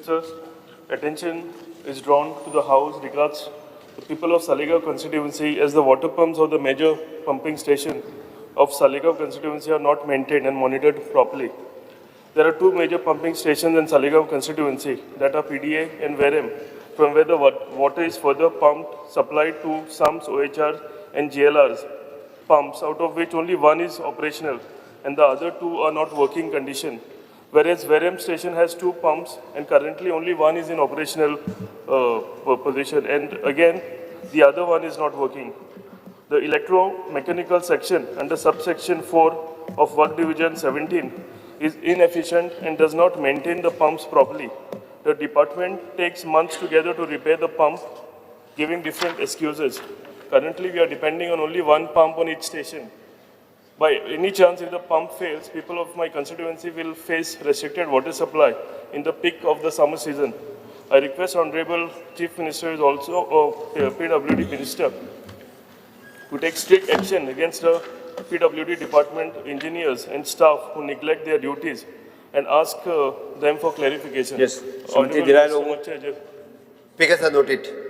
Sir, attention is drawn to the House regards the people of Saligao constituency as the water pumps of the major pumping station of Saligao constituency are not maintained and monitored properly. There are two major pumping stations in Saligao constituency that are PDA and Verem, from where the water is further pumped, supplied to SUMS, OHR and GLRs pumps, out of which only one is operational and the other two are not working condition. Whereas Verem station has two pumps and currently only one is in operational position, and again the other one is not working. The electromechanical section under subsection 4 of work division 17 is inefficient and does not maintain the pumps properly. The department takes months together to repair the pump, giving different excuses. Currently we are depending on only one pump on each station. By any chance, if the pump fails, people of my constituency will face restricted water supply in the peak of the summer season. I request Honorable Chief Minister is also PWD Minister to take strict action against the PWD department engineers and staff who neglect their duties and ask them for clarification. Yes. Honorable Mr. Speaker, sir, note it.